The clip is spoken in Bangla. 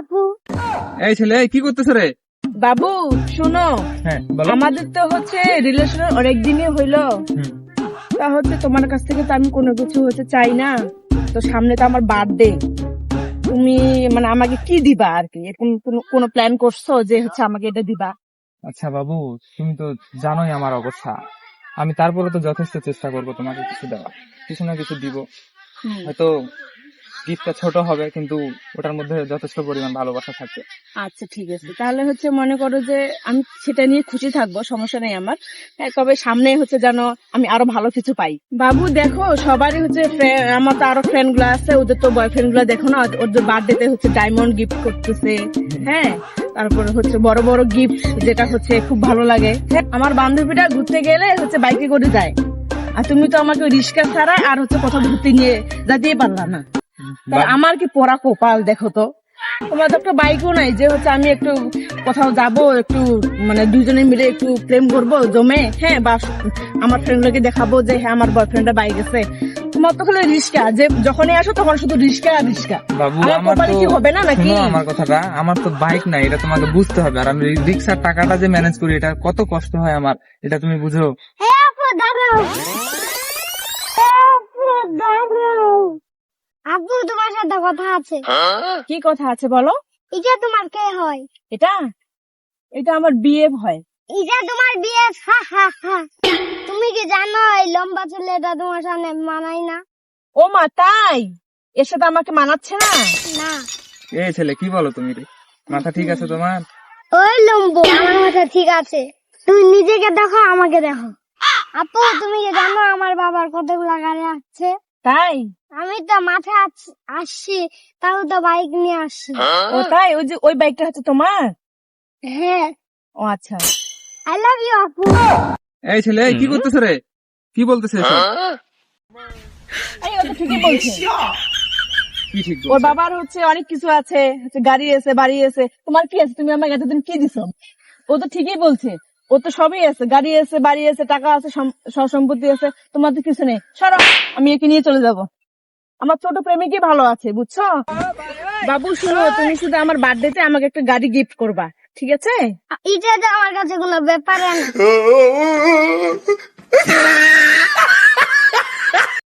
আপু। এই ছেলে কি করতেছ রে? বাবু শুনো, হ্যাঁ বলো। আমাদের তো হচ্ছে রিলেশন অনেক দিনই হইলো। হুম, তা হচ্ছে তোমার কাছ থেকে তো আমি কোনো কিছু হচ্ছে চাই না। তো সামনে তো আমার বার্থডে, তুমি মানে আমাকে কি দিবা আর কি, এরকম কোনো প্ল্যান করছো যে হচ্ছে আমাকে এটা দিবা? আচ্ছা বাবু, তুমি তো জানোই আমার অবস্থা। আমি তারপরে তো যথেষ্ট চেষ্টা করবো তোমাকে কিছু দেওয়া, কিছু না কিছু দিব। হয়তো গিফটটা ছোট হবে, কিন্তু ওটার মধ্যে যথেষ্ট পরিমাণ ভালোবাসা থাকবে। আচ্ছা ঠিক আছে, তাহলে হচ্ছে মনে করো যে আমি সেটা নিয়ে খুশি থাকবো, সমস্যা নেই আমার। হ্যাঁ, তবে সামনে হচ্ছে যেন আমি আরো ভালো কিছু পাই। বাবু দেখো, সবারই হচ্ছে আমার তো আরো ফ্রেন্ড গুলো আছে, ওদের তো বয়ফ্রেন্ড গুলো দেখো না, ওদের বার্থডেতে হচ্ছে ডায়মন্ড গিফট করতেছে। হ্যাঁ, তারপরে হচ্ছে বড় বড় গিফট, যেটা হচ্ছে খুব ভালো লাগে। হ্যাঁ, আমার বান্ধবীরা ঘুরতে গেলে হচ্ছে বাইকে করে যায়, আর তুমি তো আমাকে রিক্সা ছাড়া আর হচ্ছে কোথাও ঘুরতে নিয়ে যেতেই পারলা না। তাহলে আমার কি পড়া কপাল দেখো তো। তোমার তো একটা বাইকও নাই যে হচ্ছে আমি একটু কোথাও যাব, একটু মানে দুজনে মিলে একটু প্রেম করবো জমে। হ্যাঁ, বা আমার ফ্রেন্ডকে দেখাবো যে হ্যাঁ আমার বয়ফ্রেন্ডের বাইক আছে। তোমার তো খালি রিক্সা, যে যখনই আসো তখন শুধু রিক্সা আর রিক্সা। বাবু আমার আমার কপালে তো কি হবে না নাকি? শোনো আমার কথাটা, আমার তো বাইক নাই, এটা তোমাকে বুঝতে হবে। আর আমি রিক্সার টাকাটা যে ম্যানেজ করি, এটা কত কষ্ট হয় আমার, এটা তুমি বুঝো। হ্যাঁ আপু দাঁড়াও। আপু দাঁড়াও। আপু তোমার সাথে কথা আছে। কি কথা আছে বলো? এটা তোমার কে হয়? এটা এটা আমার বিয়ে হয়। এটা তোমার বিয়ে? হা হা হা। তুমি কি জানো এই লম্বা ছেলেটা তোমার সামনে মানায় না? ও মা, তাই? এর সাথে আমাকে মানাচ্ছে না? না, এই ছেলে কি বলো তুমি রে? মাথা ঠিক আছে তোমার? ওই লম্বু আমার মাথা ঠিক আছে। তুমি নিজেকে দেখো, আমাকে দেখো। আপু তুমি কি জানো আমার বাবার কতগুলা গাড়ি আছে? তাই? আমি তো মাঠে আসছি, তাও তো বাইক নিয়ে আসছি। ও তাই? ওই যে ওই বাইকটা হচ্ছে তোমার? হ্যাঁ, ও আচ্ছা। আই লাভ ইউ আপু। এই ছেলে কি করতেছ রে? কি বলতেছে এসব? এই ও তো ঠিকই বলছে। কি ঠিক ওর বলছে? বাবার হচ্ছে অনেক কিছু আছে, হচ্ছে গাড়ি আছে, বাড়ি আছে। তোমার কি আছে? তুমি আমাকে এতদিন কি দিছো? ও তো ঠিকই বলছে, ও তো সবই আছে, গাড়ি আছে, বাড়ি আছে, টাকা আছে, সব সম্পত্তি আছে। তোমার তো কিছু নেই। সরো, আমি একে নিয়ে চলে যাব। আমার ছোট প্রেমিকই ভালো আছে, বুঝছো? বাবু শুনো, তুমি শুধু আমার বার্থডেতে আমাকে একটা গাড়ি গিফট করবা, ঠিক আছে? এটা তো আমার কাছে কোনো ব্যাপার না।